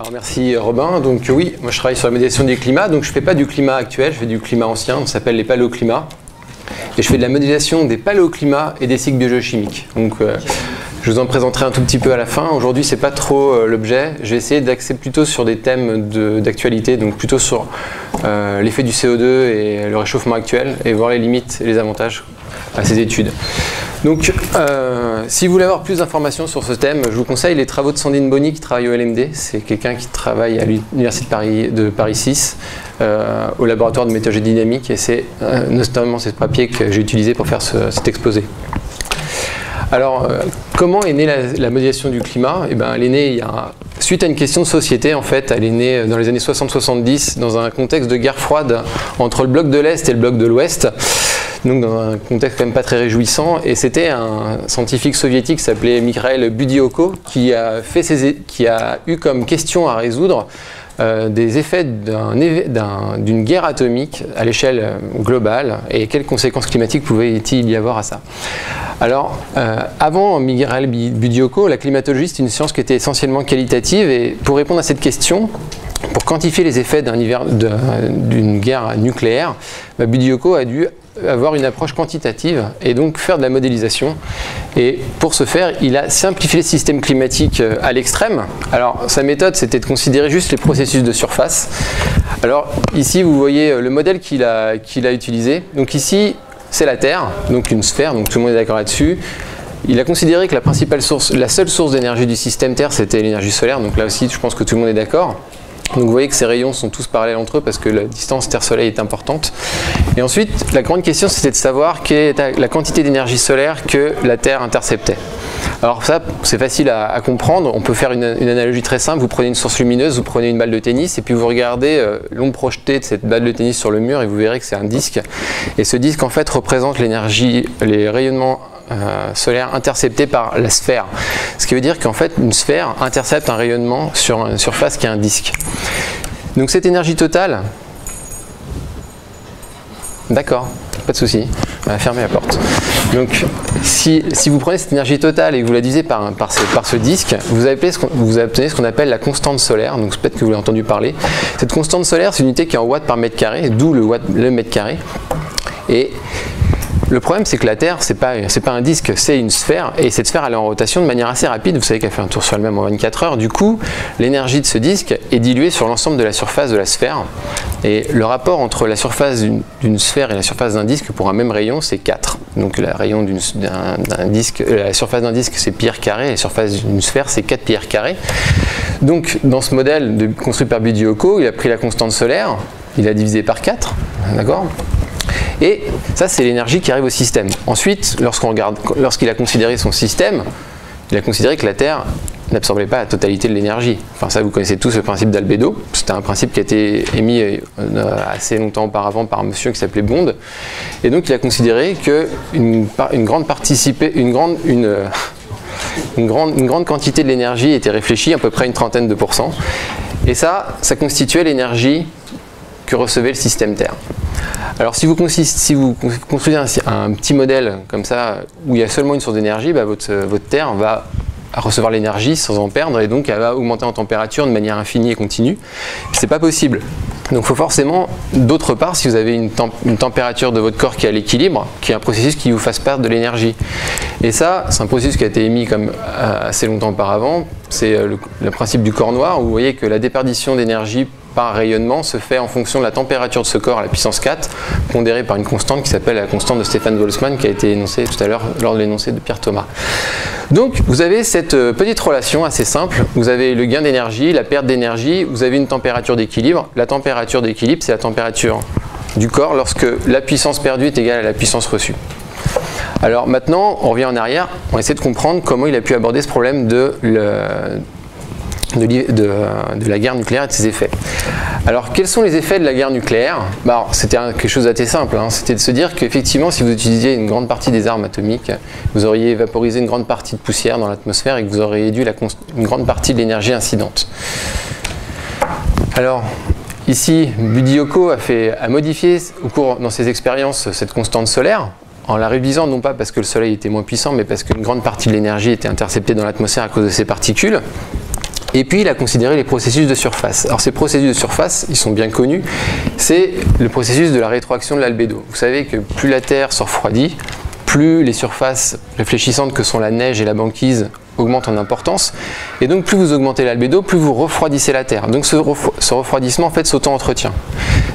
Alors merci Robin. Donc oui, moi je travaille sur la modélisation du climat. Donc je ne fais pas du climat actuel, je fais du climat ancien, ça s'appelle les paléoclimats. Et je fais de la modélisation des paléoclimats et des cycles biogéochimiques. Donc je vous en présenterai un tout petit peu à la fin. Aujourd'hui, ce n'est pas trop l'objet. Je vais essayer d'axer plutôt sur des thèmes d'actualité, donc plutôt sur l'effet du CO2 et le réchauffement actuel, et voir les limites et les avantages à ces études. Donc, si vous voulez avoir plus d'informations sur ce thème, je vous conseille les travaux de Sandrine Bonny qui travaille au LMD. C'est quelqu'un qui travaille à l'Université de Paris 6, au laboratoire de métallurgie dynamique, et c'est notamment ce papier que j'ai utilisé pour faire cet exposé. Alors, comment est née la modélisation du climat? Eh ben, elle est née suite à une question de société, en fait. Elle est née dans les années 60-70, dans un contexte de guerre froide entre le bloc de l'Est et le bloc de l'Ouest. Donc dans un contexte quand même pas très réjouissant, et c'était un scientifique soviétique qui s'appelait Mikhail Budyokko qui a eu comme question à résoudre des effets d'une guerre atomique à l'échelle globale et quelles conséquences climatiques pouvait-il y avoir à ça. Alors, avant Mikhail Budyokko, la climatologie c'est une science qui était essentiellement qualitative, et pour répondre à cette question, pour quantifier les effets d'une guerre nucléaire, Budyokko a dû avoir une approche quantitative et donc faire de la modélisation. Et pour ce faire, il a simplifié le système climatique à l'extrême. Alors, sa méthode, c'était de considérer juste les processus de surface. Alors, ici, vous voyez le modèle qu'il a utilisé. Donc ici, c'est la Terre, donc une sphère, donc tout le monde est d'accord là-dessus. Il a considéré que la seule source d'énergie du système Terre, c'était l'énergie solaire. Donc là aussi, je pense que tout le monde est d'accord. Donc vous voyez que ces rayons sont tous parallèles entre eux parce que la distance Terre-Soleil est importante. Et ensuite, la grande question, c'était de savoir quelle était la quantité d'énergie solaire que la Terre interceptait. Alors ça, c'est facile à comprendre. On peut faire une analogie très simple. Vous prenez une source lumineuse, vous prenez une balle de tennis, et puis vous regardez l'ombre projetée de cette balle de tennis sur le mur, et vous verrez que c'est un disque. Et ce disque, en fait, représente l'énergie, les rayonnements solaire intercepté par la sphère. Ce qui veut dire qu'en fait, une sphère intercepte un rayonnement sur une surface qui est un disque. Donc cette énergie totale, d'accord, pas de souci, on va fermer la porte. Donc si vous prenez cette énergie totale et que vous la divisez par ce disque, vous obtenez ce qu'on appelle la constante solaire. Donc peut-être que vous l'avez entendu parler. Cette constante solaire, c'est une unité qui est en watts par mètre carré, d'où le mètre carré. Et le problème, c'est que la Terre, c'est pas un disque, c'est une sphère, et cette sphère, elle est en rotation de manière assez rapide. Vous savez qu'elle fait un tour sur elle-même en 24 heures. Du coup, l'énergie de ce disque est diluée sur l'ensemble de la surface de la sphère. Et le rapport entre la surface d'une sphère et la surface d'un disque pour un même rayon, c'est 4. Donc le rayon d'un disque, la surface d'un disque, c'est pi r carré, et la surface d'une sphère, c'est 4 pi r carré. Donc, dans ce modèle construit par Budyokko, il a pris la constante solaire, il a divisé par 4, d'accord ? Et ça, c'est l'énergie qui arrive au système. Ensuite, lorsqu'il a considéré son système, il a considéré que la Terre n'absorbait pas la totalité de l'énergie. Enfin, ça, vous connaissez tous le principe d'albédo. C'était un principe qui a été émis assez longtemps auparavant par un monsieur qui s'appelait Bond. Et donc, il a considéré qu'une grande quantité de l'énergie était réfléchie, à peu près une trentaine de %. Et ça constituait l'énergie que recevait le système Terre. Alors si vous construisez un petit modèle comme ça, où il y a seulement une source d'énergie, votre Terre va recevoir l'énergie sans en perdre, et donc elle va augmenter en température de manière infinie et continue. C'est pas possible. Donc il faut forcément, d'autre part, si vous avez une température de votre corps qui est à l'équilibre, qui est un processus qui vous fasse perdre de l'énergie. Et ça, c'est un processus qui a été émis comme assez longtemps auparavant. C'est le principe du corps noir, où vous voyez que la déperdition d'énergie par rayonnement se fait en fonction de la température de ce corps à la puissance 4, pondérée par une constante qui s'appelle la constante de Stefan Boltzmann, qui a été énoncée tout à l'heure lors de l'énoncé de Pierre Thomas. Donc vous avez cette petite relation assez simple. Vous avez le gain d'énergie, la perte d'énergie, vous avez une température d'équilibre. La température d'équilibre, c'est la température du corps lorsque la puissance perdue est égale à la puissance reçue. Alors maintenant, on revient en arrière, on essaie de comprendre comment il a pu aborder ce problème de la guerre nucléaire et de ses effets. Alors, quels sont les effets de la guerre nucléaire? C'était quelque chose d'assez simple, c'était de se dire qu'effectivement, si vous utilisiez une grande partie des armes atomiques, vous auriez vaporisé une grande partie de poussière dans l'atmosphère et que vous auriez réduit une grande partie de l'énergie incidente. Alors, ici, Budyokko a modifié dans ses expériences cette constante solaire, en la réduisant non pas parce que le soleil était moins puissant, mais parce qu'une grande partie de l'énergie était interceptée dans l'atmosphère à cause de ces particules. Et puis il a considéré les processus de surface. Alors ces processus de surface, ils sont bien connus, c'est le processus de la rétroaction de l'albédo. Vous savez que plus la Terre se refroidit, plus les surfaces réfléchissantes que sont la neige et la banquise augmentent en importance, et donc plus vous augmentez l'albédo, plus vous refroidissez la Terre. Donc ce refroidissement en fait s'auto-entretient.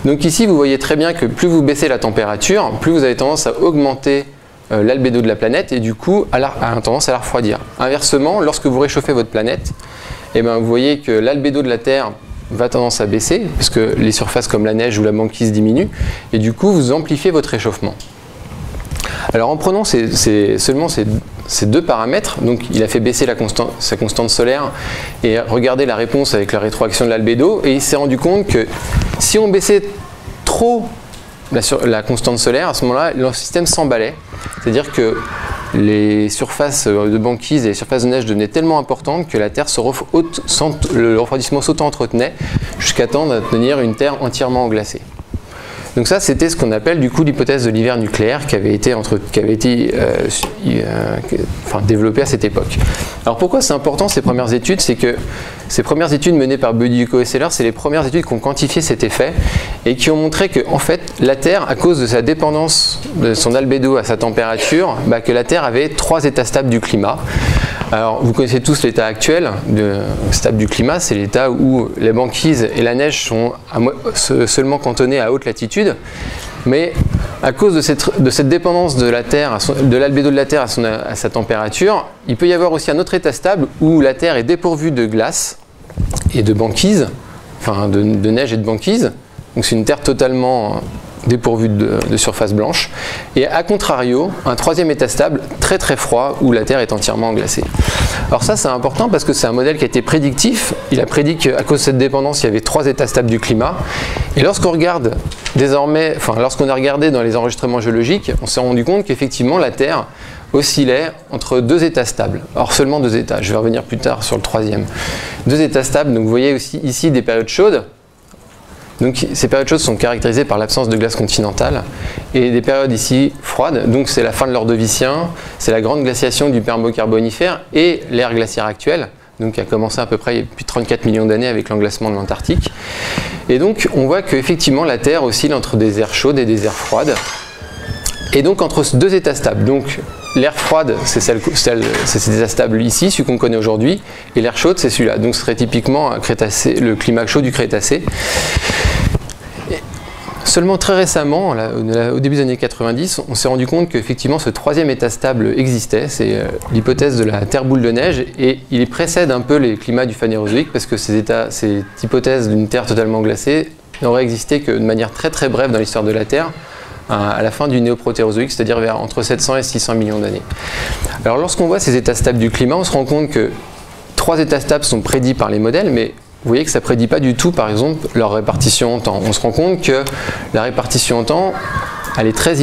Donc ici vous voyez très bien que plus vous baissez la température, plus vous avez tendance à augmenter l'albédo de la planète et du coup a tendance à la refroidir. Inversement, lorsque vous réchauffez votre planète, eh bien, vous voyez que l'albédo de la Terre va tendance à baisser, parce que les surfaces comme la neige ou la banquise diminuent, et du coup vous amplifiez votre réchauffement. Alors en prenant seulement ces deux paramètres, donc il a fait baisser sa constante solaire et regardé la réponse avec la rétroaction de l'albédo, et il s'est rendu compte que si on baissait trop la constante solaire, à ce moment-là, le système s'emballait, c'est-à-dire que les surfaces de banquise et les surfaces de neige devenaient tellement importantes que la Terre le refroidissement s'auto-entretenait jusqu'à temps d'obtenir une Terre entièrement glacée. Donc ça, c'était ce qu'on appelle du coup l'hypothèse de l'hiver nucléaire qui avait été développée à cette époque. Alors pourquoi c'est important ces premières études? C'est que ces premières études menées par Bediüzko et Seller, c'est les premières études qui ont quantifié cet effet et qui ont montré que en fait, la Terre, à cause de sa dépendance de son albédo à sa température, que la Terre avait 3 états stables du climat. Alors, vous connaissez tous l'état actuel stable du climat, c'est l'état où les banquises et la neige sont seulement cantonnées à haute latitude. Mais à cause de cette dépendance de la Terre, de l'albédo de la Terre à sa température, il peut y avoir aussi un autre état stable où la Terre est dépourvue de glace et de banquise, enfin de neige et de banquise. Donc c'est une Terre totalement dépourvue de surface blanche, et à contrario, un troisième état stable très très froid où la Terre est entièrement glacée. Alors ça c'est important parce que c'est un modèle qui a été prédictif, il a prédit qu'à cause de cette dépendance il y avait 3 états stables du climat, et lorsqu'on regarde désormais, lorsqu'on a regardé dans les enregistrements géologiques, on s'est rendu compte qu'effectivement la Terre oscillait entre 2 états stables. Alors seulement 2 états, je vais revenir plus tard sur le troisième. 2 états stables, donc vous voyez aussi ici des périodes chaudes. Donc ces périodes chaudes sont caractérisées par l'absence de glace continentale et des périodes ici froides, donc c'est la fin de l'Ordovicien, c'est la grande glaciation du Permo-Carbonifère et l'ère glaciaire actuelle, donc qui a commencé à peu près il y a plus de 34 millions d'années avec l'englacement de l'Antarctique. Et donc on voit qu'effectivement la Terre oscille entre des aires chaudes et des aires froides, et donc entre 2 états stables. Donc l'air froide, c'est cet état stable ici, celui qu'on connaît aujourd'hui, et l'air chaude, c'est celui-là. Donc ce serait typiquement le climat chaud du Crétacé. Seulement très récemment, au début des années 90, on s'est rendu compte qu'effectivement ce troisième état stable existait, c'est l'hypothèse de la Terre boule de neige, et il précède un peu les climats du Phanérozoïque parce que cette hypothèse d'une Terre totalement glacée n'aurait existé que de manière très très brève dans l'histoire de la Terre, à la fin du néoprotérozoïque, c'est-à-dire vers entre 700 et 600 millions d'années. Alors lorsqu'on voit ces états stables du climat, on se rend compte que 3 états stables sont prédits par les modèles, mais vous voyez que ça ne prédit pas du tout, par exemple, leur répartition en temps. On se rend compte que la répartition en temps, elle est très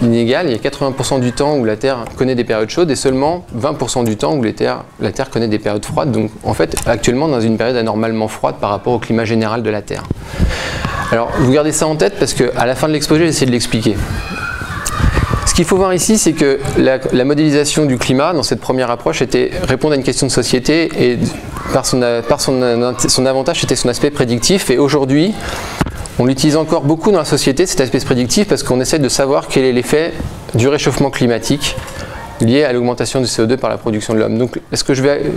inégale. Il y a 80% du temps où la Terre connaît des périodes chaudes et seulement 20% du temps où la Terre connaît des périodes froides. Donc, en fait, actuellement, dans une période anormalement froide par rapport au climat général de la Terre. Alors, vous gardez ça en tête parce qu'à la fin de l'exposé, j'ai essayé de l'expliquer. Ce qu'il faut voir ici, c'est que la modélisation du climat, dans cette première approche, était répondre à une question de société et par son avantage, c'était son aspect prédictif. Et aujourd'hui, on l'utilise encore beaucoup dans la société, cet aspect prédictif, parce qu'on essaie de savoir quel est l'effet du réchauffement climatique lié à l'augmentation du CO2 par la production de l'homme. Donc,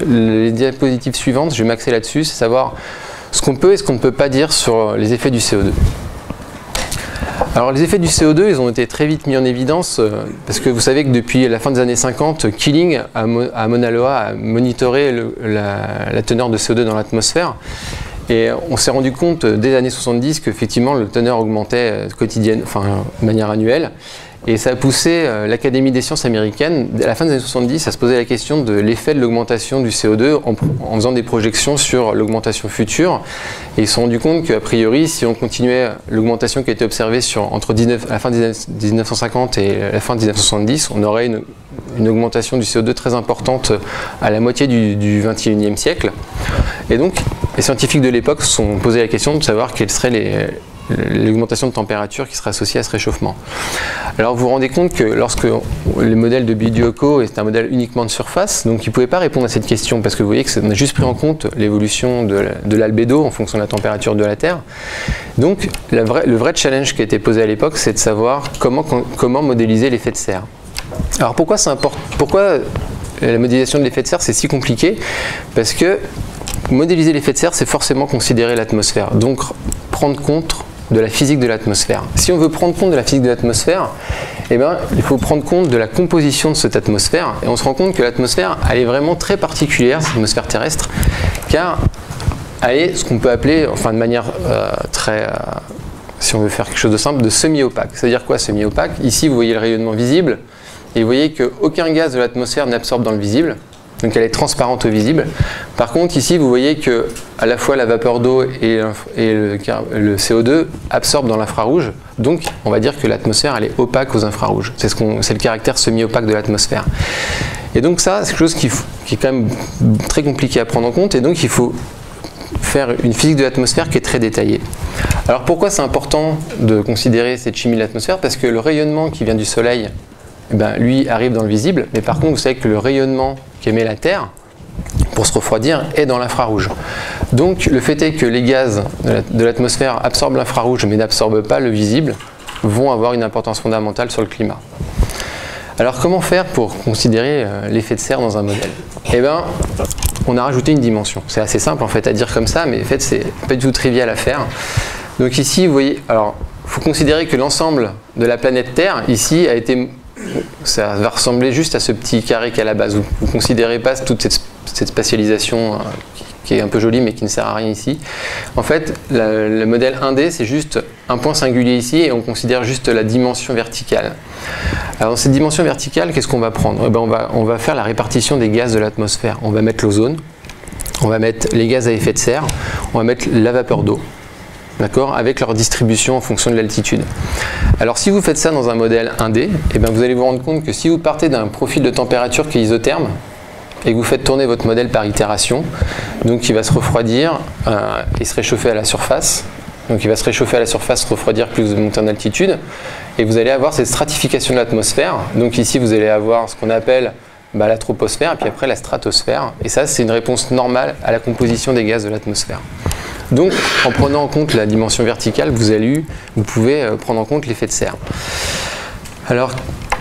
les diapositives suivantes, je vais m'axer là-dessus, c'est savoir ce qu'on peut et ce qu'on ne peut pas dire sur les effets du CO2. Alors les effets du CO2, ils ont été très vite mis en évidence parce que vous savez que depuis la fin des années 50, Keeling à Mauna Loa a monitoré la teneur de CO2 dans l'atmosphère. Et on s'est rendu compte dès les années 70 qu'effectivement le teneur augmentait de manière annuelle. Et ça a poussé l'Académie des sciences américaine, à la fin des années 70, à se poser la question de l'effet de l'augmentation du CO2 en faisant des projections sur l'augmentation future. Et ils se sont rendus compte qu'a priori, si on continuait l'augmentation qui a été observée entre la fin des 1950 et la fin des 1970, on aurait une augmentation du CO2 très importante à la moitié du XXIe siècle. Et donc, les scientifiques de l'époque se sont posé la question de savoir quels seraient l'augmentation de température qui sera associée à ce réchauffement. Alors vous vous rendez compte que lorsque le modèle de Bidoukou est un modèle uniquement de surface, donc il ne pouvait pas répondre à cette question parce que vous voyez qu'on a juste pris en compte l'évolution de l'albédo en fonction de la température de la Terre. Donc le vrai challenge qui a été posé à l'époque, c'est de savoir comment modéliser l'effet de serre. Alors pourquoi c'est important, pourquoi la modélisation de l'effet de serre c'est si compliqué? Parce que modéliser l'effet de serre, c'est forcément considérer l'atmosphère, donc prendre compte de la physique de l'atmosphère. Si on veut prendre compte de la physique de l'atmosphère, eh ben, il faut prendre compte de la composition de cette atmosphère, et on se rend compte que l'atmosphère, elle est vraiment très particulière, cette atmosphère terrestre, car elle est ce qu'on peut appeler, enfin de manière si on veut faire quelque chose de simple, de semi-opaque. C'est-à-dire quoi semi-opaque? Ici, vous voyez le rayonnement visible, et vous voyez qu'aucun gaz de l'atmosphère n'absorbe dans le visible. Donc elle est transparente au visible. Par contre, ici, vous voyez que à la fois la vapeur d'eau et le CO2 absorbent dans l'infrarouge. Donc, on va dire que l'atmosphère, elle est opaque aux infrarouges. C'est le caractère semi-opaque de l'atmosphère. Et donc ça, c'est quelque chose qui est quand même très compliqué à prendre en compte. Et donc, il faut faire une physique de l'atmosphère qui est très détaillée. Alors, pourquoi c'est important de considérer cette chimie de l'atmosphère? Parce que le rayonnement qui vient du Soleil, eh ben, lui arrive dans le visible, mais par contre vous savez que le rayonnement qu'émet la Terre pour se refroidir est dans l'infrarouge. Donc le fait est que les gaz de l'atmosphère absorbent l'infrarouge mais n'absorbent pas le visible, vont avoir une importance fondamentale sur le climat. Alors comment faire pour considérer l'effet de serre dans un modèle? Eh bien, on a rajouté une dimension. C'est assez simple en fait à dire comme ça, mais en fait c'est pas du tout trivial à faire. Donc ici vous voyez, alors il faut considérer que l'ensemble de la planète Terre ici a été, ça va ressembler juste à ce petit carré qu'à la base. Vous ne considérez pas toute cette spatialisation qui est un peu jolie mais qui ne sert à rien ici. En fait, le modèle 1D, c'est juste un point singulier ici et on considère juste la dimension verticale. Alors dans cette dimension verticale, qu'est-ce qu'on va prendre? Eh ben, on va faire la répartition des gaz de l'atmosphère. On va mettre l'ozone, on va mettre les gaz à effet de serre, on va mettre la vapeur d'eau. D'accord, avec leur distribution en fonction de l'altitude. Alors si vous faites ça dans un modèle 1D, eh bien, vous allez vous rendre compte que si vous partez d'un profil de température qui est isotherme et que vous faites tourner votre modèle par itération, donc il va se refroidir et se réchauffer à la surface. Donc il va se réchauffer à la surface, se refroidir plus vous montez en altitude, et vous allez avoir cette stratification de l'atmosphère. Donc ici vous allez avoir ce qu'on appelle la troposphère et puis après la stratosphère. Et ça c'est une réponse normale à la composition des gaz de l'atmosphère. Donc, en prenant en compte la dimension verticale, vous pouvez prendre en compte l'effet de serre. Alors,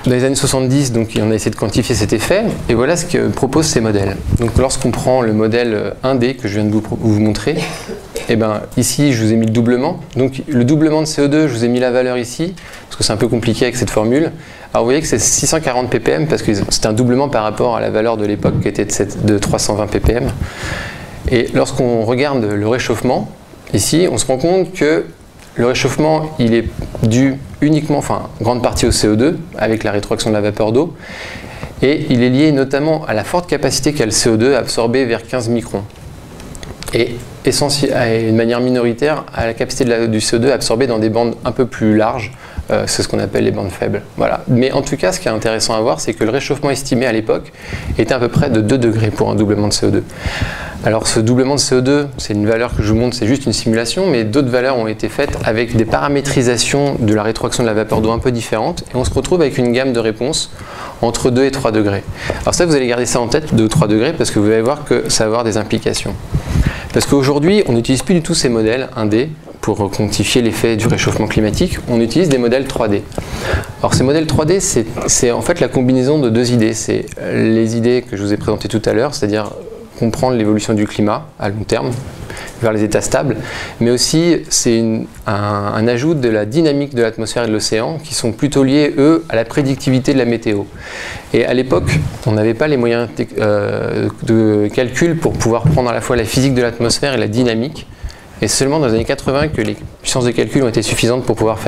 dans les années 70, donc, on a essayé de quantifier cet effet, et voilà ce que proposent ces modèles. Donc, lorsqu'on prend le modèle 1D que je viens de vous montrer, eh ben, ici, je vous ai mis le doublement. Donc, le doublement de CO2, je vous ai mis la valeur ici, parce que c'est un peu compliqué avec cette formule. Alors, vous voyez que c'est 640 ppm, parce que c'est un doublement par rapport à la valeur de l'époque qui était de 320 ppm. Et lorsqu'on regarde le réchauffement, ici, on se rend compte que le réchauffement, il est dû uniquement, enfin, en grande partie au CO2, avec la rétroaction de la vapeur d'eau, et il est lié notamment à la forte capacité qu'a le CO2 à absorber vers 15 microns. Et d'une manière minoritaire, à la capacité du CO2 à absorber dans des bandes un peu plus larges, c'est ce qu'on appelle les bandes faibles. Voilà. Mais en tout cas, ce qui est intéressant à voir, c'est que le réchauffement estimé à l'époque était à peu près de 2 degrés pour un doublement de CO2. Alors ce doublement de CO2, c'est une valeur que je vous montre, c'est juste une simulation, mais d'autres valeurs ont été faites avec des paramétrisations de la rétroaction de la vapeur d'eau un peu différentes, et on se retrouve avec une gamme de réponses entre 2 et 3 degrés. Alors ça, vous allez garder ça en tête, 2 ou 3 degrés, parce que vous allez voir que ça va avoir des implications. Parce qu'aujourd'hui, on n'utilise plus du tout ces modèles 1D pour quantifier l'effet du réchauffement climatique, on utilise des modèles 3D. Alors ces modèles 3D, c'est en fait la combinaison de 2 idées. C'est les idées que je vous ai présentées tout à l'heure, c'est-à-dire comprendre l'évolution du climat à long terme, vers les états stables, mais aussi c'est un ajout de la dynamique de l'atmosphère et de l'océan qui sont plutôt liés, eux, à la prédictivité de la météo. Et à l'époque, on n'avait pas les moyens de calcul pour pouvoir prendre à la fois la physique de l'atmosphère et la dynamique. Et c'est seulement dans les années 80 que les puissances de calcul ont été suffisantes pour pouvoir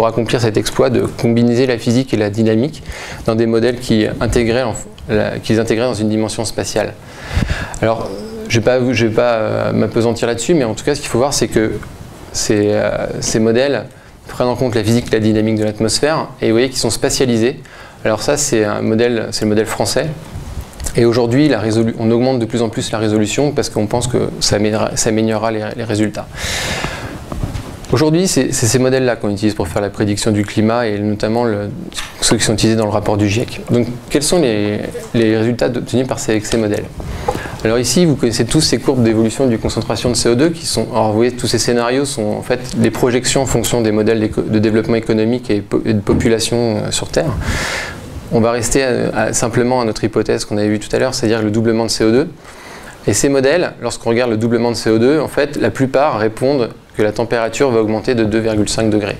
accomplir cet exploit de combiner la physique et la dynamique dans des modèles qu'ils intégraient dans une dimension spatiale. Alors, je ne vais pas m'apesantir là-dessus, mais en tout cas, ce qu'il faut voir, c'est que ces modèles prennent en compte la physique et la dynamique de l'atmosphère, et vous voyez qu'ils sont spatialisés. Alors ça, c'est le modèle français. Et aujourd'hui, on augmente de plus en plus la résolution parce qu'on pense que ça améliorera les résultats. Aujourd'hui, c'est ces modèles-là qu'on utilise pour faire la prédiction du climat et notamment ceux qui sont utilisés dans le rapport du GIEC. Donc, quels sont les résultats obtenus avec ces modèles? Alors ici, vous connaissez tous ces courbes d'évolution du concentration de CO2 qui sont... Alors, vous voyez, tous ces scénarios sont en fait des projections en fonction des modèles de développement économique et de population sur Terre. On va rester simplement à notre hypothèse qu'on avait vue tout à l'heure, c'est-à-dire le doublement de CO2. Et ces modèles, lorsqu'on regarde le doublement de CO2, en fait, la plupart répondent que la température va augmenter de 2,5 degrés.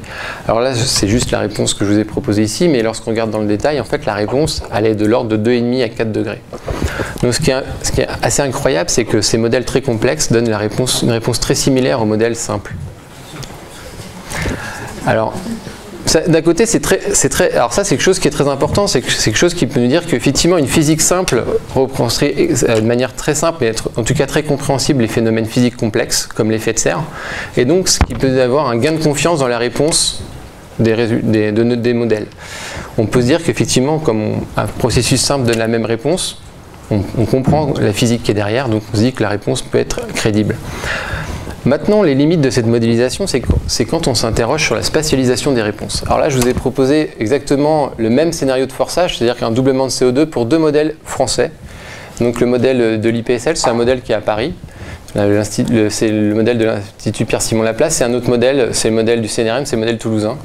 Alors là, c'est juste la réponse que je vous ai proposée ici, mais lorsqu'on regarde dans le détail, en fait, la réponse, elle est de l'ordre de 2,5 à 4 degrés. Donc ce qui est assez incroyable, c'est que ces modèles très complexes donnent une réponse très similaire aux modèles simples. Alors, d'un côté, alors ça, c'est quelque chose qui est très important, c'est quelque chose qui peut nous dire qu'effectivement, une physique simple reconstruit de manière très simple, mais en tout cas très compréhensible, les phénomènes physiques complexes, comme l'effet de serre, et donc ce qui peut avoir un gain de confiance dans la réponse des modèles. On peut se dire qu'effectivement, comme un processus simple donne la même réponse, on comprend la physique qui est derrière, donc on se dit que la réponse peut être crédible. Maintenant, les limites de cette modélisation, c'est quand on s'interroge sur la spatialisation des réponses. Alors là, je vous ai proposé exactement le même scénario de forçage, c'est-à-dire qu'un doublement de CO2 pour deux modèles français. Donc le modèle de l'IPSL, c'est un modèle qui est à Paris. C'est le modèle de l'Institut Pierre-Simon Laplace. C'est un autre modèle, c'est le modèle du CNRM, c'est le modèle toulousain.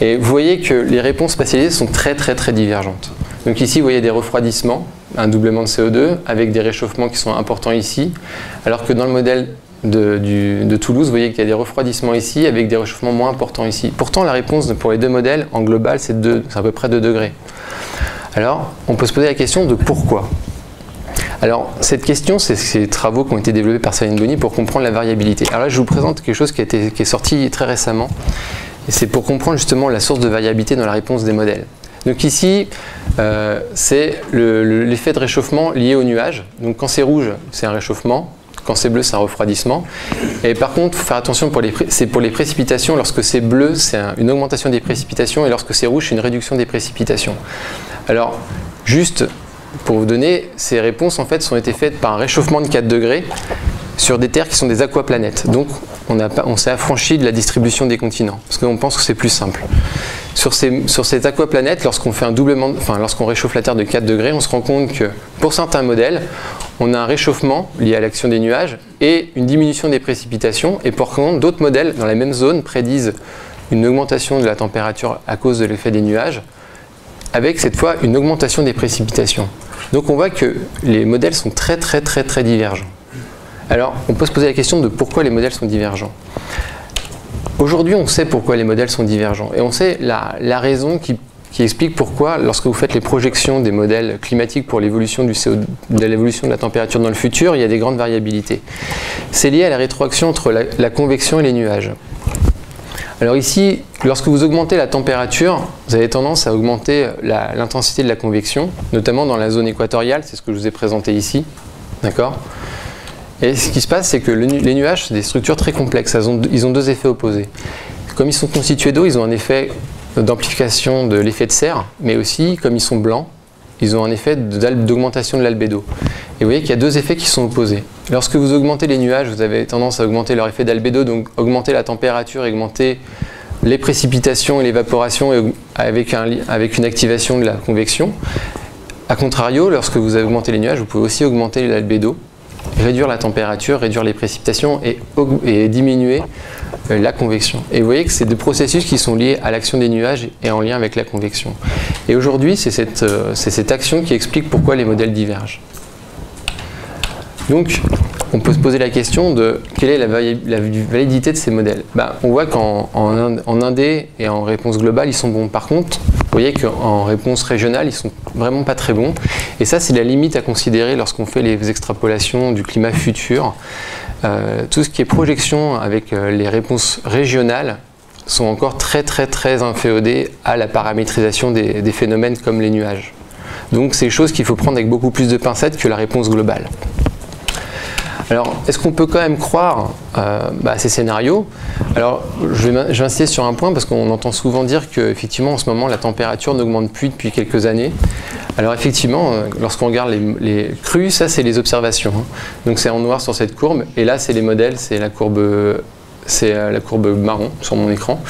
Et vous voyez que les réponses spatialisées sont très divergentes. Donc ici, vous voyez des refroidissements, un doublement de CO2, avec des réchauffements qui sont importants ici, alors que dans le modèle de Toulouse, vous voyez qu'il y a des refroidissements ici avec des réchauffements moins importants ici. Pourtant, la réponse pour les deux modèles, en global, c'est à peu près 2 degrés. Alors, on peut se poser la question de pourquoi. Alors, cette question, c'est ces travaux qui ont été développés par Salim Boni pour comprendre la variabilité. Alors là, je vous présente quelque chose qui est sorti très récemment, et c'est pour comprendre justement la source de variabilité dans la réponse des modèles. Donc ici, c'est l'effet de réchauffement lié au nuage. Donc quand c'est rouge, c'est un réchauffement. Quand c'est bleu, c'est un refroidissement. Et par contre, il faut faire attention, c'est pour les précipitations. Lorsque c'est bleu, c'est une augmentation des précipitations. Et lorsque c'est rouge, c'est une réduction des précipitations. Alors, juste pour vous donner, ces réponses en fait ont été faites par un réchauffement de 4 degrés sur des terres qui sont des aquaplanètes. Donc, on s'est affranchi de la distribution des continents, parce qu'on pense que c'est plus simple. Sur ces aquaplanètes, lorsqu'on fait un doublement, lorsqu'on réchauffe la Terre de 4 degrés, on se rend compte que pour certains modèles, on a un réchauffement lié à l'action des nuages et une diminution des précipitations. Et par contre, d'autres modèles dans la même zone prédisent une augmentation de la température à cause de l'effet des nuages, avec cette fois une augmentation des précipitations. Donc on voit que les modèles sont très divergents. Alors, on peut se poser la question de pourquoi les modèles sont divergents. Aujourd'hui, on sait pourquoi les modèles sont divergents. Et on sait la raison qui explique pourquoi, lorsque vous faites les projections des modèles climatiques pour l'évolution de la température dans le futur, il y a des grandes variabilités. C'est lié à la rétroaction entre la convection et les nuages. Alors ici, lorsque vous augmentez la température, vous avez tendance à augmenter l'intensité de la convection, notamment dans la zone équatoriale, c'est ce que je vous ai présenté ici. D'accord ? Et ce qui se passe, c'est que les nuages, c'est des structures très complexes. Ils ont deux effets opposés. Comme ils sont constitués d'eau, ils ont un effet d'amplification de l'effet de serre, mais aussi, comme ils sont blancs, ils ont un effet d'augmentation de l'albédo. Et vous voyez qu'il y a deux effets qui sont opposés. Lorsque vous augmentez les nuages, vous avez tendance à augmenter leur effet d'albédo, donc augmenter la température, augmenter les précipitations et l'évaporation avec une activation de la convection. A contrario, lorsque vous augmentez les nuages, vous pouvez aussi augmenter l'albédo, réduire la température, réduire les précipitations et diminuer la convection. Et vous voyez que c'est des processus qui sont liés à l'action des nuages et en lien avec la convection. Et aujourd'hui, c'est cette action qui explique pourquoi les modèles divergent. Donc, on peut se poser la question de quelle est la validité de ces modèles. On voit qu'en indé et en réponse globale, ils sont bons. Par contre, vous voyez qu'en réponse régionale, ils sont vraiment pas très bons. Et ça, c'est la limite à considérer lorsqu'on fait les extrapolations du climat futur. Tout ce qui est projection avec les réponses régionales sont encore très inféodées à la paramétrisation des phénomènes comme les nuages. Donc, c'est des choses qu'il faut prendre avec beaucoup plus de pincettes que la réponse globale. Alors, est-ce qu'on peut quand même croire à ces scénarios? Alors, je vais insister sur un point parce qu'on entend souvent dire qu'effectivement, en ce moment, la température n'augmente plus depuis quelques années. Alors, effectivement, lorsqu'on regarde les crues, ça, c'est les observations. Donc, c'est en noir sur cette courbe. Et là, c'est les modèles, c'est la courbe c'est la courbe marron sur mon écran.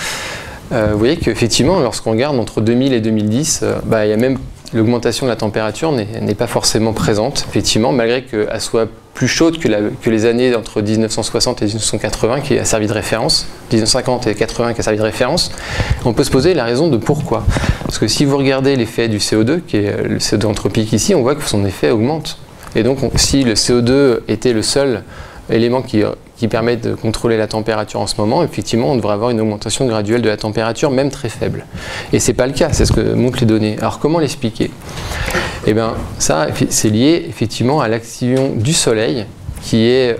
Vous voyez qu'effectivement, lorsqu'on regarde entre 2000 et 2010, il y a même l'augmentation de la température n'est pas forcément présente, effectivement, malgré qu'elle soit plus chaude que les années entre 1960 et 1980 qui a servi de référence, 1950 et 80 qui a servi de référence. On peut se poser la raison de pourquoi. Parce que si vous regardez l'effet du CO2, qui est le CO2 anthropique ici, on voit que son effet augmente. Et donc, si le CO2 était le seul élément qui permet de contrôler la température en ce moment, effectivement, on devrait avoir une augmentation graduelle de la température, même très faible. Et ce n'est pas le cas, c'est ce que montrent les données. Alors, comment l'expliquer? Eh bien, ça, c'est lié effectivement à l'action du Soleil, qui est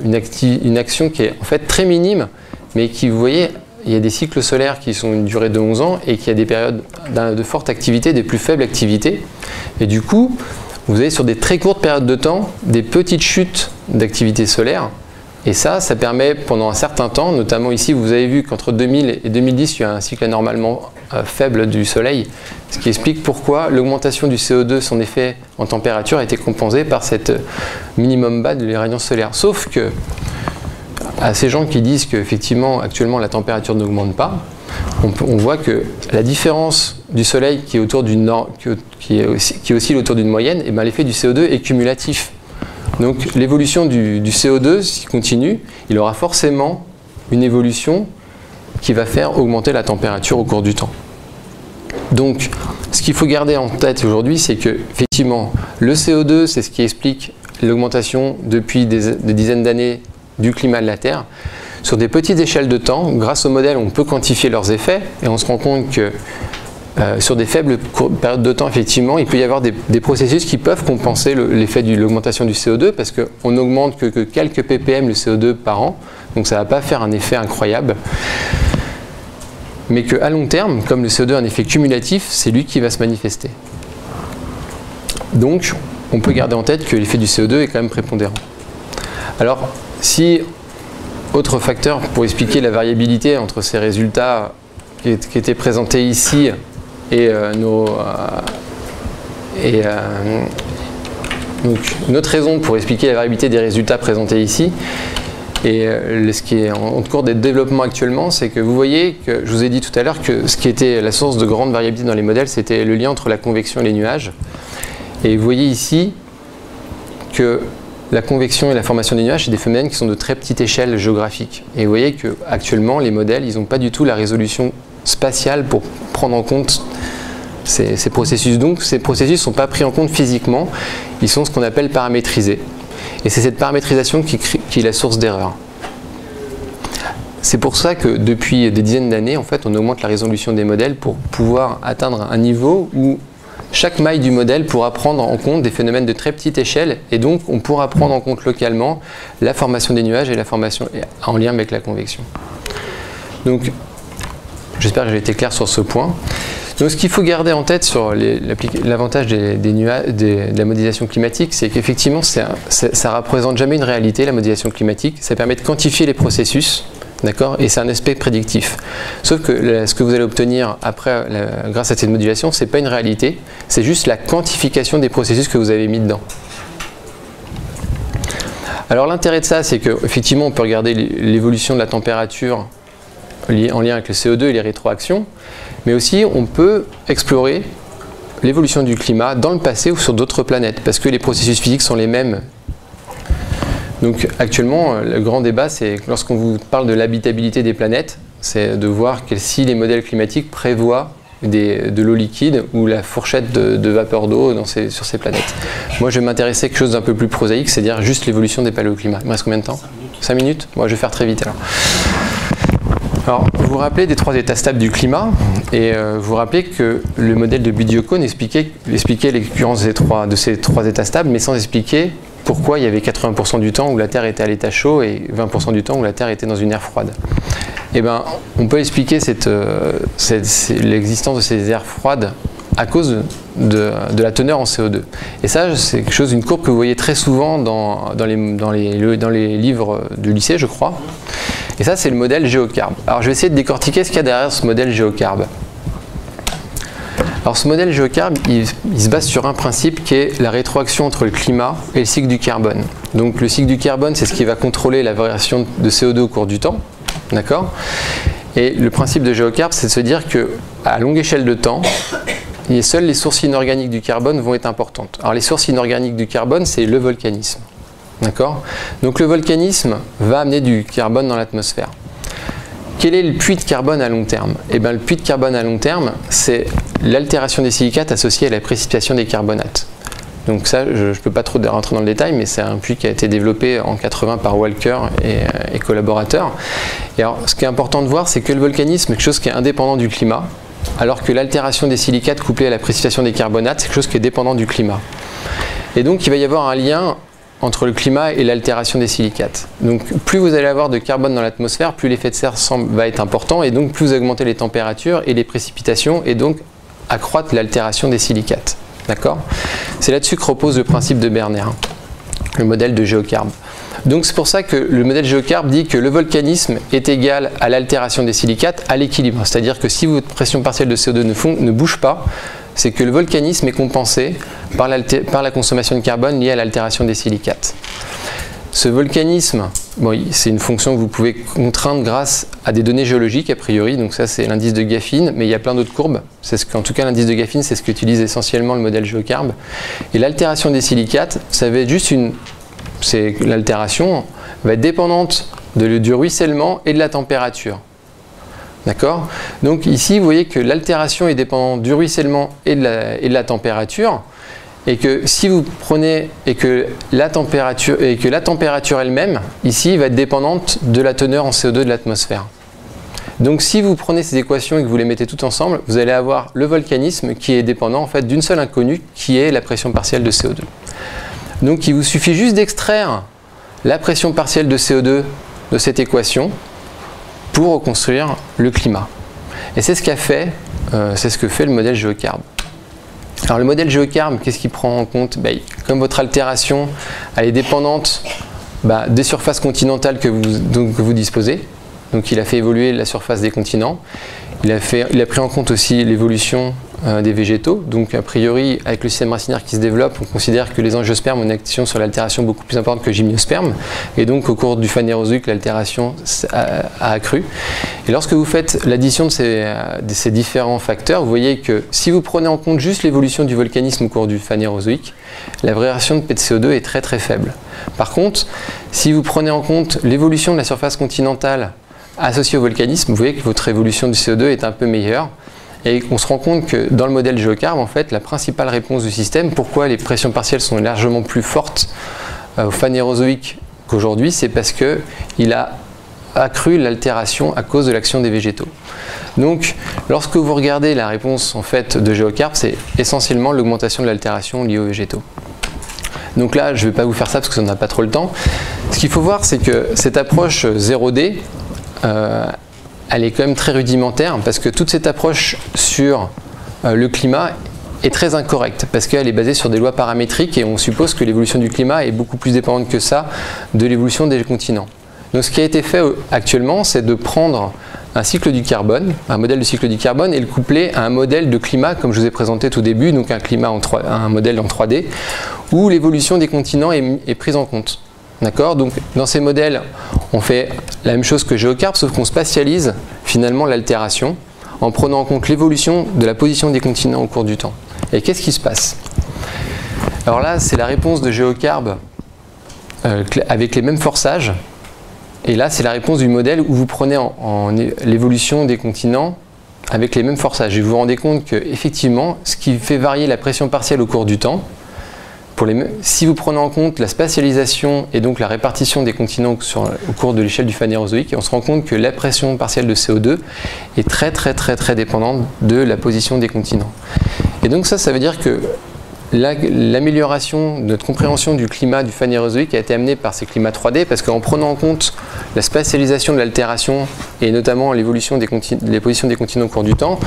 une action qui est en fait très minime, mais qui, vous voyez, il y a des cycles solaires qui sont une durée de 11 ans et qui a des périodes de forte activité, des plus faibles activités. Et du coup, vous avez sur des très courtes périodes de temps des petites chutes d'activité solaire. Et ça permet pendant un certain temps, notamment ici, vous avez vu qu'entre 2000 et 2010, il y a un cycle anormalement faible du Soleil, ce qui explique pourquoi l'augmentation du CO2, son effet en température, a été compensée par cette minimum bas de l'irradiance solaire. Sauf que, à ces gens qui disent qu'effectivement, actuellement, la température n'augmente pas, on voit que la différence du Soleil qui est autour d'une qui oscille autour d'une moyenne, et l'effet du CO2 est cumulatif. Donc l'évolution du CO2, s'il continue, il aura forcément une évolution qui va faire augmenter la température au cours du temps. Donc ce qu'il faut garder en tête aujourd'hui, c'est que effectivement le CO2, c'est ce qui explique l'augmentation depuis des dizaines d'années du climat de la Terre. Sur des petites échelles de temps, grâce au modèle, on peut quantifier leurs effets et on se rend compte que sur des faibles périodes de temps, effectivement, il peut y avoir des processus qui peuvent compenser l'effet de l'augmentation du CO2 parce qu'on n'augmente que quelques ppm le CO2 par an, donc ça ne va pas faire un effet incroyable. Mais qu'à long terme, comme le CO2 a un effet cumulatif, c'est lui qui va se manifester. Donc, on peut garder en tête que l'effet du CO2 est quand même prépondérant. Alors, si autre facteur pour expliquer la variabilité entre ces résultats qui étaient présentés ici et donc notre raison pour expliquer la variabilité des résultats présentés ici et ce qui est en cours de développement actuellement, c'est que vous voyez que je vous ai dit tout à l'heure que ce qui était la source de grande variabilité dans les modèles, c'était le lien entre la convection et les nuages. Et vous voyez ici que la convection et la formation des nuages, c'est des phénomènes qui sont de très petite échelle géographique. Et vous voyez qu'actuellement, les modèles, ils n'ont pas du tout la résolution spatiale pour prendre en compte ces processus. Donc, ces processus ne sont pas pris en compte physiquement, ils sont ce qu'on appelle paramétrisés. Et c'est cette paramétrisation qui est la source d'erreur. C'est pour ça que depuis des dizaines d'années, en fait, on augmente la résolution des modèles pour pouvoir atteindre un niveau où chaque maille du modèle pourra prendre en compte des phénomènes de très petite échelle et donc on pourra prendre en compte localement la formation des nuages et la formation en lien avec la convection. Donc, j'espère que j'ai été clair sur ce point. Donc, ce qu'il faut garder en tête sur l'avantage de la modélisation climatique, c'est qu'effectivement, ça ne représente jamais une réalité, la modélisation climatique. Ça permet de quantifier les processus, d'accord, et c'est un aspect prédictif. Sauf que ce que vous allez obtenir après, grâce à cette modulation, ce n'est pas une réalité, c'est juste la quantification des processus que vous avez mis dedans. Alors l'intérêt de ça, c'est qu'effectivement, on peut regarder l'évolution de la température en lien avec le CO2 et les rétroactions, mais aussi on peut explorer l'évolution du climat dans le passé ou sur d'autres planètes, parce que les processus physiques sont les mêmes. Donc actuellement, le grand débat, c'est lorsqu'on vous parle de l'habitabilité des planètes, c'est de voir si les modèles climatiques prévoient de l'eau liquide ou la fourchette de vapeur d'eau sur ces planètes. Moi, je vais m'intéresser à quelque chose d'un peu plus prosaïque, c'est-à-dire juste l'évolution des paléoclimats. Il me reste combien de temps? 5 minutes. Moi, je vais faire très vite alors. Alors, vous vous rappelez des 3 états stables du climat, et vous vous rappelez que le modèle de Buddy-Ocon expliquait l'exoccurrence de ces 3 états stables, mais sans expliquer pourquoi il y avait 80% du temps où la Terre était à l'état chaud et 20% du temps où la Terre était dans une ère froide. Eh bien, on peut expliquer l'existence de ces aires froides à cause de la teneur en CO2. Et ça, c'est quelque chose, une courbe que vous voyez très souvent dans les livres du lycée, je crois. Et ça, c'est le modèle géocarbe. Alors, je vais essayer de décortiquer ce qu'il y a derrière ce modèle géocarbe. Alors, ce modèle géocarbe, il se base sur un principe qui est la rétroaction entre le climat et le cycle du carbone. Donc, le cycle du carbone, c'est ce qui va contrôler la variation de CO2 au cours du temps. D'accord? Et le principe de GeoCarb, c'est de se dire qu'à longue échelle de temps, seules les sources inorganiques du carbone vont être importantes. Alors les sources inorganiques du carbone, c'est le volcanisme. D'accord? Donc le volcanisme va amener du carbone dans l'atmosphère. Quel est le puits de carbone à long terme? Eh bien, le puits de carbone à long terme, c'est l'altération des silicates associée à la précipitation des carbonates. Donc ça, je ne peux pas trop rentrer dans le détail, mais c'est un puits qui a été développé en 80 par Walker et collaborateurs. Et alors, ce qui est important de voir, c'est que le volcanisme est quelque chose qui est indépendant du climat, alors que l'altération des silicates couplée à la précipitation des carbonates, c'est quelque chose qui est dépendant du climat. Et donc, il va y avoir un lien entre le climat et l'altération des silicates. Donc, plus vous allez avoir de carbone dans l'atmosphère, plus l'effet de serre va être important, et donc plus vous augmentez les températures et les précipitations, et donc accroître l'altération des silicates. D'accord? C'est là-dessus que repose le principe de Berner, le modèle de GeoCarb. Donc c'est pour ça que le modèle GeoCarb dit que le volcanisme est égal à l'altération des silicates à l'équilibre. C'est-à-dire que si votre pression partielle de CO2 ne bouge pas, c'est que le volcanisme est compensé par la consommation de carbone liée à l'altération des silicates. Ce volcanisme, bon, c'est une fonction que vous pouvez contraindre grâce à des données géologiques a priori, donc ça c'est l'indice de Gaffin, mais il y a plein d'autres courbes. En tout cas l'indice de Gaffin, c'est ce qu'utilise essentiellement le modèle GeoCarb. Et l'altération des silicates, ça va être juste l'altération va être dépendante du ruissellement et de la température. D'accord? Donc ici, vous voyez que l'altération est dépendante du ruissellement et de la température. Et que si vous prenez et que la température elle-même, ici, va être dépendante de la teneur en CO2 de l'atmosphère. Donc si vous prenez ces équations et que vous les mettez toutes ensemble, vous allez avoir le volcanisme qui est dépendant en fait d'une seule inconnue qui est la pression partielle de CO2. Donc il vous suffit juste d'extraire la pression partielle de CO2 de cette équation pour reconstruire le climat. Et c'est ce que fait le modèle GeoCarb. Alors le modèle GeoCarb, qu'est-ce qu'il prend en compte? Comme votre altération elle est dépendante des surfaces continentales que vous disposez, donc il a fait évoluer la surface des continents, il a pris en compte aussi l'évolution des végétaux, donc a priori avec le système racinaire qui se développe, on considère que les angiospermes ont une action sur l'altération beaucoup plus importante que les gymnospermes, et donc au cours du Phanérozoïque l'altération a accru. Et lorsque vous faites l'addition de ces différents facteurs, vous voyez que si vous prenez en compte juste l'évolution du volcanisme au cours du Phanérozoïque, la variation de P de CO2 est très très faible. Par contre, si vous prenez en compte l'évolution de la surface continentale associée au volcanisme, vous voyez que votre évolution du CO2 est un peu meilleure. Et on se rend compte que dans le modèle GeoCarb, en fait, la principale réponse du système, pourquoi les pressions partielles sont largement plus fortes au Phanérozoïque qu'aujourd'hui, c'est parce qu'il a accru l'altération à cause de l'action des végétaux. Donc, lorsque vous regardez la réponse en fait, de GeoCarb, c'est essentiellement l'augmentation de l'altération liée aux végétaux. Donc là, je ne vais pas vous faire ça parce que ça n'a pas trop le temps. Ce qu'il faut voir, c'est que cette approche 0D, elle est quand même très rudimentaire parce que toute cette approche sur le climat est très incorrecte parce qu'elle est basée sur des lois paramétriques et on suppose que l'évolution du climat est beaucoup plus dépendante que ça de l'évolution des continents. Donc ce qui a été fait actuellement, c'est de prendre un cycle du carbone, un modèle de cycle du carbone et le coupler à un modèle de climat comme je vous ai présenté tout début, donc un modèle en 3D où l'évolution des continents est prise en compte. D'accord? Donc dans ces modèles, on fait la même chose que GeoCarb, sauf qu'on spatialise finalement l'altération en prenant en compte l'évolution de la position des continents au cours du temps. Et qu'est-ce qui se passe? Alors là, c'est la réponse de GeoCarb avec les mêmes forçages. Et là, c'est la réponse du modèle où vous prenez l'évolution des continents avec les mêmes forçages. Et vous vous rendez compte qu'effectivement, ce qui fait varier la pression partielle au cours du temps, si vous prenez en compte la spatialisation et donc la répartition des continents au cours de l'échelle du Phanérozoïque, on se rend compte que la pression partielle de CO2 est très très très très dépendante de la position des continents. Et donc ça veut dire que l'amélioration de notre compréhension du climat du Phanérozoïque a été amenée par ces climats 3D parce qu'en prenant en compte la spatialisation de l'altération et notamment l'évolution des positions des continents au cours du temps,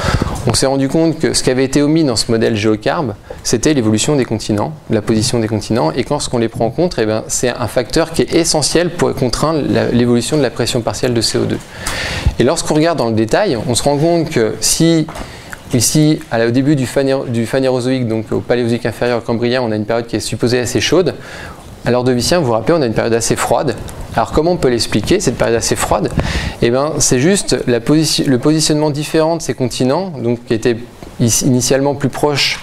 on s'est rendu compte que ce qui avait été omis dans ce modèle GeoCarb, c'était l'évolution des continents, la position des continents, et lorsqu'on les prend en compte, c'est un facteur qui est essentiel pour contraindre l'évolution de la pression partielle de CO2. Et lorsqu'on regarde dans le détail, on se rend compte que si ici, au début du Phanérozoïque, donc au Paléozoïque inférieur au Cambrien, on a une période qui est supposée assez chaude. à l'Ordovicien, vous vous rappelez, on a une période assez froide. Alors comment on peut l'expliquer, cette période assez froide? Eh bien, c'est juste le positionnement différent de ces continents, donc qui étaient initialement plus proches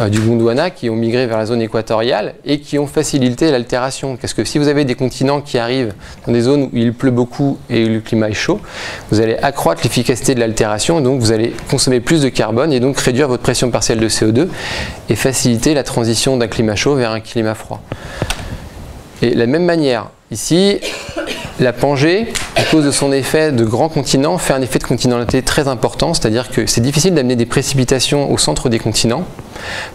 du Gondwana, qui ont migré vers la zone équatoriale et qui ont facilité l'altération. Parce que si vous avez des continents qui arrivent dans des zones où il pleut beaucoup et où le climat est chaud, vous allez accroître l'efficacité de l'altération, donc vous allez consommer plus de carbone et donc réduire votre pression partielle de CO2 et faciliter la transition d'un climat chaud vers un climat froid. Et de la même manière, ici, la Pangée, à cause de son effet de grand continent, fait un effet de continentalité très important, c'est-à-dire que c'est difficile d'amener des précipitations au centre des continents.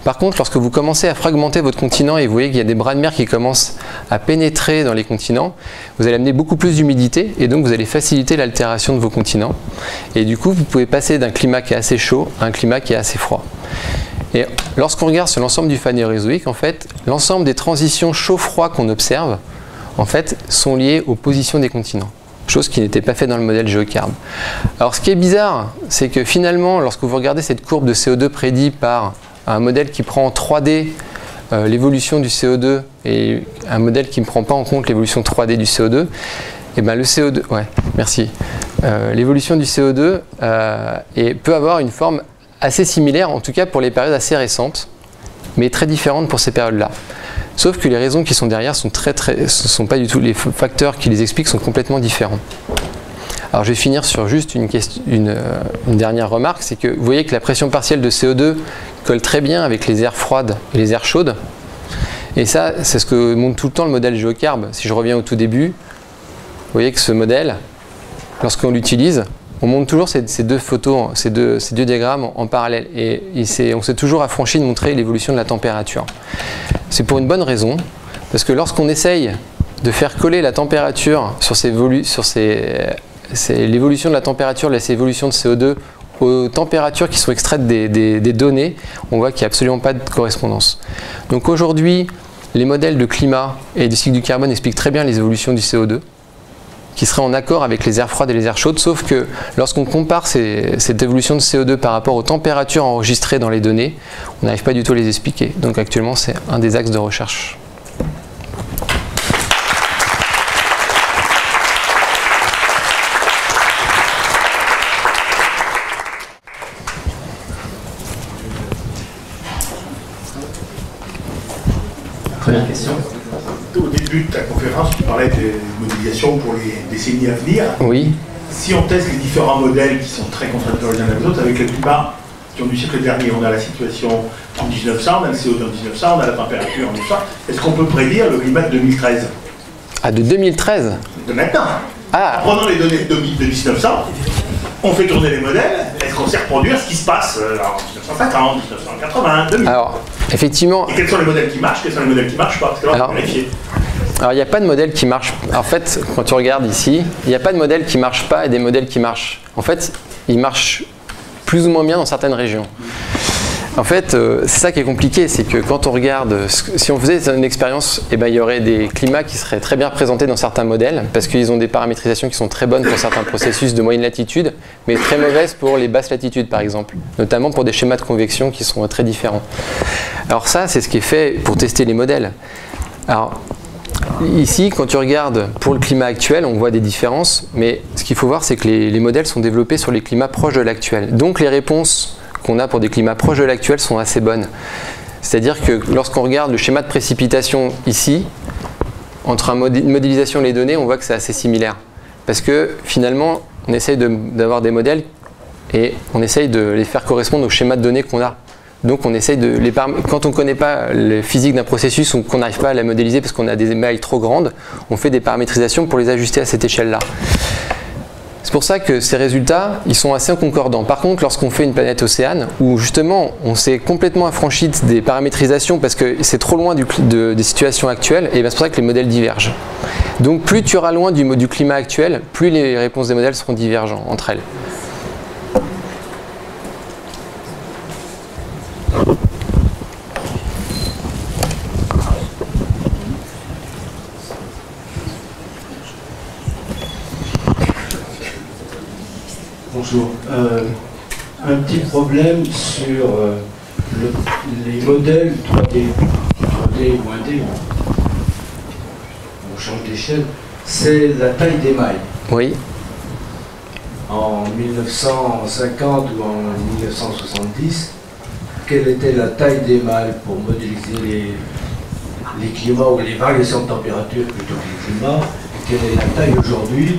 Par contre, lorsque vous commencez à fragmenter votre continent et vous voyez qu'il y a des bras de mer qui commencent à pénétrer dans les continents, vous allez amener beaucoup plus d'humidité et donc vous allez faciliter l'altération de vos continents. Et du coup, vous pouvez passer d'un climat qui est assez chaud à un climat qui est assez froid. Et lorsqu'on regarde sur l'ensemble du Phanérozoïque, en fait, l'ensemble des transitions chaud-froid qu'on observe, en fait, sont liées aux positions des continents, chose qui n'était pas faite dans le modèle géocarbe. Alors ce qui est bizarre, c'est que finalement, lorsque vous regardez cette courbe de CO2 prédit par un modèle qui prend en 3D l'évolution du CO2 et un modèle qui ne prend pas en compte l'évolution 3D du CO2, et ben le CO2, ouais, merci. L'évolution du CO2 peut avoir une forme assez similaire, en tout cas pour les périodes assez récentes, mais très différentes pour ces périodes-là. Sauf que les raisons qui sont derrière sont sont pas du tout, les facteurs qui les expliquent sont complètement différents. Alors je vais finir sur juste une dernière remarque, c'est que vous voyez que la pression partielle de CO2 colle très bien avec les aires froides et les aires chaudes. Et ça, c'est ce que montre tout le temps le modèle géocarbe. Si je reviens au tout début, vous voyez que ce modèle, lorsqu'on l'utilise, on montre toujours ces deux photos, ces deux diagrammes en parallèle. Et on s'est toujours affranchi de montrer l'évolution de la température. C'est pour une bonne raison, parce que lorsqu'on essaye de faire coller la température sur l'évolution de la température, les évolutions de CO2 aux températures qui sont extraites des données, on voit qu'il n'y a absolument pas de correspondance. Donc aujourd'hui, les modèles de climat et du cycle du carbone expliquent très bien les évolutions du CO2, qui seraient en accord avec les aires froides et les aires chaudes, sauf que lorsqu'on compare cette évolution de CO2 par rapport aux températures enregistrées dans les données, on n'arrive pas du tout à les expliquer. Donc actuellement, c'est un des axes de recherche. Première question. Au début de ta conférence, tu parlais des modélisations pour les décennies à venir. Oui. Si on teste les différents modèles qui sont très contradictoires les uns avec les autres, avec le climat qui ont du siècle dernier, on a la situation en 1900, on a le CO2 en 1900, on a la température en 1900. Est-ce qu'on peut prédire le climat de 2013? Ah, de 2013? De maintenant. Ah. En prenant les données de 1900, on fait tourner les modèles, est-ce qu'on sait reproduire ce qui se passe en 1950, 1980, 2000? Alors, effectivement. Et quels sont les modèles qui marchent, quels sont les modèles qui ne marchent pas? Parce que là, on peut vérifier. Alors, il n'y a pas de modèle qui marche. En fait, quand tu regardes ici, il n'y a pas de modèle qui ne marche pas et des modèles qui marchent. En fait, ils marchent plus ou moins bien dans certaines régions. En fait, c'est ça qui est compliqué, c'est que quand on regarde, si on faisait une expérience, eh ben, il y aurait des climats qui seraient très bien représentés dans certains modèles, parce qu'ils ont des paramétrisations qui sont très bonnes pour certains processus de moyenne latitude, mais très mauvaises pour les basses latitudes, par exemple, notamment pour des schémas de convection qui sont très différents. Alors ça, c'est ce qui est fait pour tester les modèles. Alors, ici, quand tu regardes pour le climat actuel, on voit des différences, mais ce qu'il faut voir, c'est que les modèles sont développés sur les climats proches de l'actuel. Donc les réponses qu'on a pour des climats proches de l'actuel sont assez bonnes. C'est-à-dire que lorsqu'on regarde le schéma de précipitation ici, entre une modélisation et les données, on voit que c'est assez similaire. Parce que finalement, on essaye d'avoir des modèles et on essaye de les faire correspondre au schéma de données qu'on a. Donc on essaye de quand on ne connaît pas la physique d'un processus ou qu'on n'arrive pas à la modéliser parce qu'on a des mailles trop grandes, on fait des paramétrisations pour les ajuster à cette échelle-là. C'est pour ça que ces résultats, ils sont assez concordants. Par contre, lorsqu'on fait une planète océane, où justement on s'est complètement affranchi des paramétrisations parce que c'est trop loin des situations actuelles, et bien c'est pour ça que les modèles divergent. Donc plus tu iras loin du climat actuel, plus les réponses des modèles seront divergentes entre elles. Bonjour. Un petit problème sur les modèles 3D ou 1D. change d'échelle, c'est la taille des mailles. Oui. En 1950 ou en 1970, quelle était la taille des mailles pour modéliser les climats ou les variations de température plutôt que les climats? Et quelle est la taille aujourd'hui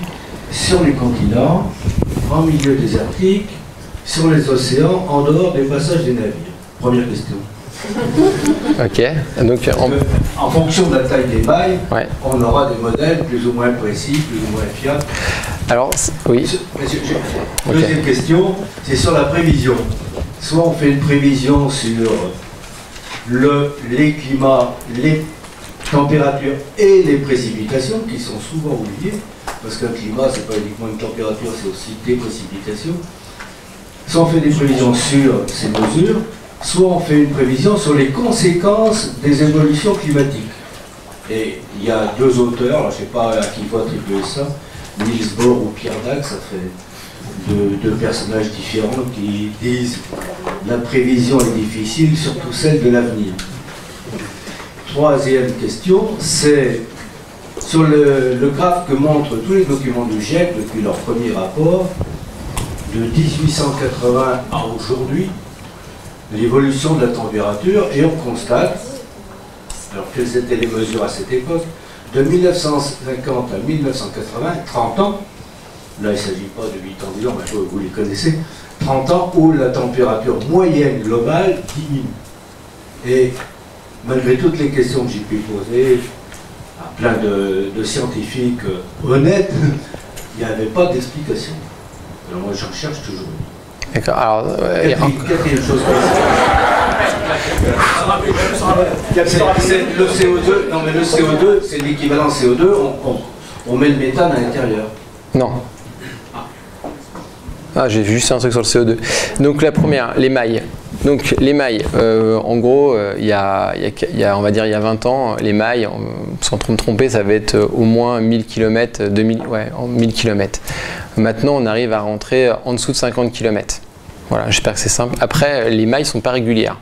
sur les continents, en milieu désertique, sur les océans, en dehors des passages des navires? Première question. Ok. Donc, en fonction de la taille des mailles, ouais. On aura des modèles plus ou moins précis, plus ou moins fiables. Alors, oui. Deuxième question, c'est sur la prévision. Soit on fait une prévision sur les climats, les températures et les précipitations, qui sont souvent oubliées, parce qu'un climat, c'est pas uniquement une température, c'est aussi des précipitations. Soit on fait des prévisions sur ces mesures, soit on fait une prévision sur les conséquences des évolutions climatiques. Et il y a deux auteurs, je ne sais pas à qui il faut attribuer ça, Niels Bohr ou Pierre Dac, ça fait deux personnages différents qui disent la prévision est difficile, surtout celle de l'avenir. Troisième question, c'est sur le graphe que montrent tous les documents du GIEC depuis leur premier rapport, de 1880 à aujourd'hui, l'évolution de la température, et on constate, alors quelles étaient les mesures à cette époque, de 1950 à 1980, 30 ans, là il ne s'agit pas de 8 ans, 10 ans, mais vous les connaissez, 30 ans où la température moyenne globale diminue. Et malgré toutes les questions que j'ai pu poser à plein de scientifiques honnêtes, il n'y avait pas d'explication. Alors moi j'en cherche toujours. D'accord. Alors, quatrième chose. C'est le CO2. Non mais le CO2, c'est l'équivalent CO2. On met le méthane à l'intérieur. Non. Ah, j'ai juste un truc sur le CO2. Donc la première, les mailles. Donc les mailles, en gros, il y a, on va dire, il y a 20 ans, les mailles, sans trop me tromper, ça va être au moins 1000 km, 1000 km. Maintenant, on arrive à rentrer en dessous de 50 km. Voilà, j'espère que c'est simple. Après, les mailles ne sont pas régulières.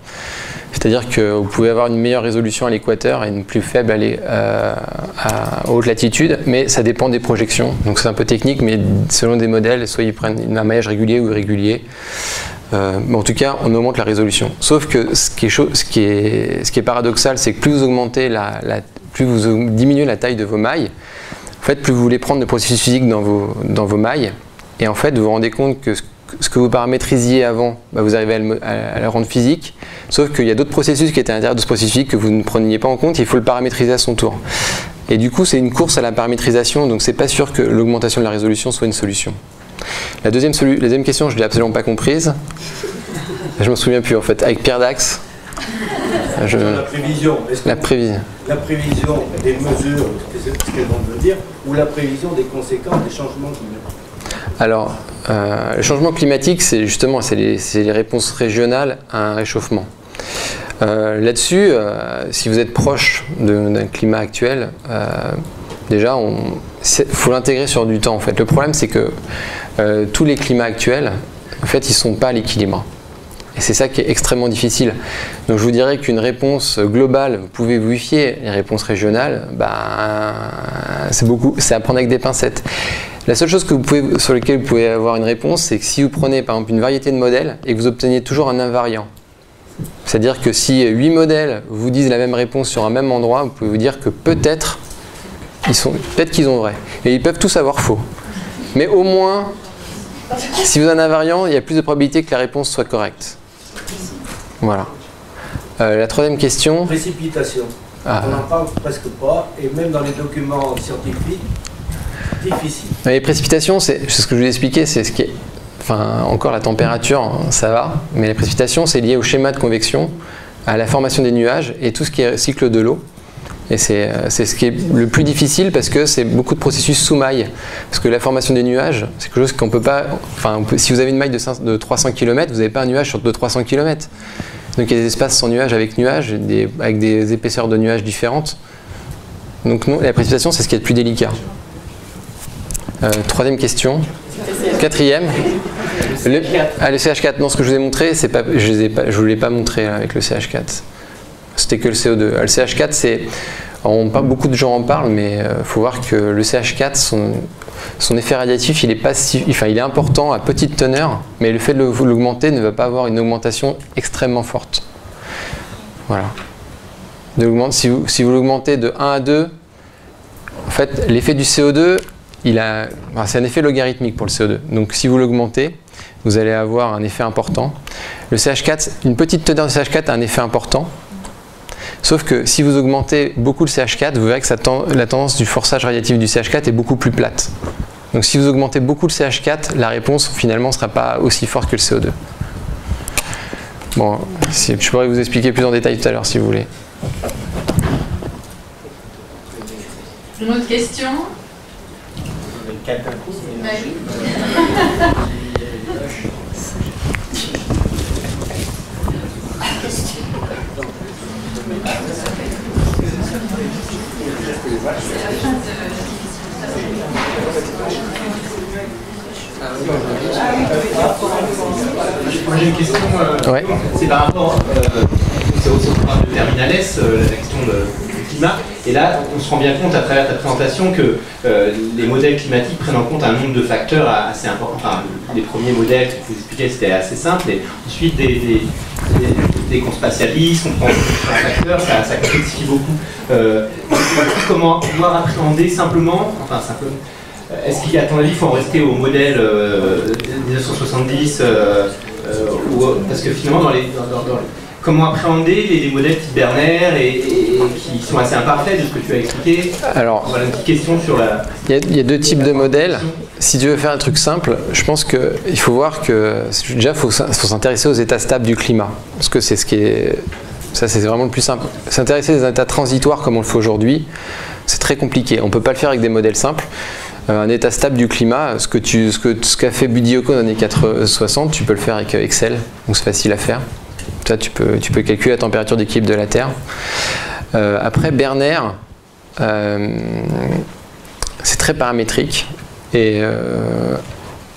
C'est-à-dire que vous pouvez avoir une meilleure résolution à l'équateur et une plus faible à haute latitude, mais ça dépend des projections. Donc c'est un peu technique, mais selon des modèles, soit ils prennent un maillage régulier ou irrégulier. Mais en tout cas, on augmente la résolution. Sauf que ce qui est paradoxal, c'est que plus vous augmentez plus vous diminuez la taille de vos mailles, en fait, plus vous voulez prendre de processus physiques dans vos mailles, et en fait, vous vous rendez compte que ce que vous paramétrisiez avant, vous arrivez à le rendre physique, sauf qu'il y a d'autres processus qui étaient à l'intérieur de ce processus physique que vous ne preniez pas en compte, il faut le paramétriser à son tour. Et du coup, c'est une course à la paramétrisation, donc c'est pas sûr que l'augmentation de la résolution soit une solution. La deuxième question, je ne l'ai absolument pas comprise. Je ne me souviens plus en fait. Avec Pierre Dax. La prévision. La prévision des mesures, ce qu'elles vont me dire, ou la prévision des conséquences des changements climatiques. Alors, le changement climatique, c'est justement les réponses régionales à un réchauffement. Là-dessus, si vous êtes proche d'un climat actuel, déjà, faut l'intégrer sur du temps. En fait, le problème, c'est que tous les climats actuels, en fait, ils sont pas à l'équilibre. Et c'est ça qui est extrêmement difficile. Donc, je vous dirais qu'une réponse globale, vous pouvez vous fier. Les réponses régionales, c'est à prendre avec des pincettes. La seule chose sur laquelle vous pouvez avoir une réponse, c'est que si vous prenez par exemple une variété de modèles et que vous obteniez toujours un invariant. C'est-à-dire que si 8 modèles vous disent la même réponse sur un même endroit, vous pouvez vous dire que peut-être qu'ils ont vrai. Et ils peuvent tous avoir faux. Mais au moins, si vous avez un invariant, il y a plus de probabilité que la réponse soit correcte. Voilà. La troisième question. Précipitation. On n'en parle presque pas, et même dans les documents scientifiques, difficile. Les précipitations, c'est ce que je vous ai expliqué, c'est ce qui est... Enfin, encore la température, ça va, mais les précipitations, c'est lié au schéma de convection, à la formation des nuages et tout ce qui est cycle de l'eau. Et c'est ce qui est le plus difficile parce que c'est beaucoup de processus sous maille. Parce que la formation des nuages, c'est quelque chose qu'on peut pas... Enfin, si vous avez une maille de 300 km, vous n'avez pas un nuage sur 300 km. Donc il y a des espaces sans nuages avec nuages, avec des épaisseurs de nuages différentes. Donc non, la précipitation, c'est ce qui est le plus délicat. Troisième question. Quatrième. Le CH4. Non, ce que je vous ai montré, c'est pas, je ne vous l'ai pas montré avec le CH4. C'était que le CO2. Le CH4, c'est... beaucoup de gens en parlent, mais il faut voir que le CH4, son effet radiatif, il est important à petite teneur, mais le fait de l'augmenter ne va pas avoir une augmentation extrêmement forte. Voilà. Si vous l'augmentez de 1 à 2, en fait, l'effet du CO2, c'est un effet logarithmique pour le CO2. Donc si vous l'augmentez, vous allez avoir un effet important. Le CH4, une petite teneur de CH4 a un effet important. Sauf que si vous augmentez beaucoup le CH4, vous verrez que la tendance du forçage radiatif du CH4 est beaucoup plus plate. Donc si vous augmentez beaucoup le CH4, la réponse finalement ne sera pas aussi forte que le CO2. Bon, je pourrais vous expliquer plus en détail tout à l'heure si vous voulez. Une autre question? Bah oui. J'ai une question, Ouais. c'est par rapport au programme de Terminal S, la question du climat. Et là, on se rend bien compte à travers ta présentation que les modèles climatiques prennent en compte un nombre de facteurs assez importants. Enfin, les premiers modèles que vous expliquez, c'était assez simple. Et ensuite, dès qu'on spatialise, on prend différents facteurs, ça complexifie beaucoup. Comment pouvoir appréhender simplement, est-ce qu'à ton avis, il faut en rester au modèle 1970 parce que finalement, comment appréhender les modèles type Berner et qui sont assez imparfaits de ce que tu as expliqué? Alors, voilà une petite question sur la... Il y a deux types de modèles. Si tu veux faire un truc simple, je pense qu'il faut voir que déjà, il faut s'intéresser aux états stables du climat. Parce que c'est ce qui est... Ça, c'est vraiment le plus simple. S'intéresser aux états transitoires comme on le fait aujourd'hui, c'est très compliqué. On ne peut pas le faire avec des modèles simples. Un état stable du climat, ce qu'a fait Budioko dans les années 60, tu peux le faire avec Excel, donc c'est facile à faire. Ça, tu peux calculer la température d'équilibre de la Terre. Après, Berner, c'est très paramétrique. Et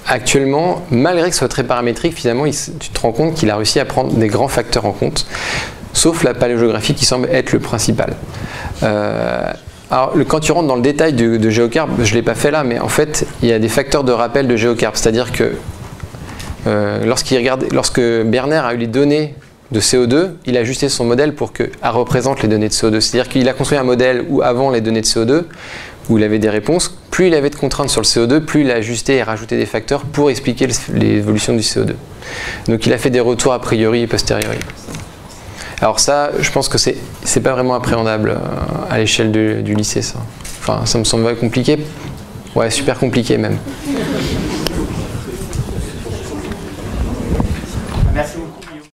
actuellement, malgré que ce soit très paramétrique, finalement, tu te rends compte qu'il a réussi à prendre des grands facteurs en compte, sauf la paléogéographie qui semble être le principal. Alors, quand tu rentres dans le détail de Géocarp, je ne l'ai pas fait là, mais en fait, il y a des facteurs de rappel de Géocarp. C'est-à-dire que lorsque Berner a eu les données de CO2, il a ajusté son modèle pour qu'elle représente les données de CO2. C'est-à-dire qu'il a construit un modèle où avant les données de CO2, où il avait des réponses, plus il avait de contraintes sur le CO2, plus il a ajusté et rajouté des facteurs pour expliquer l'évolution du CO2. Donc il a fait des retours a priori et posteriori. Alors ça, je pense que c'est pas vraiment appréhendable à l'échelle du lycée, ça. Enfin, ça me semble compliqué. Ouais, super compliqué même. Merci beaucoup.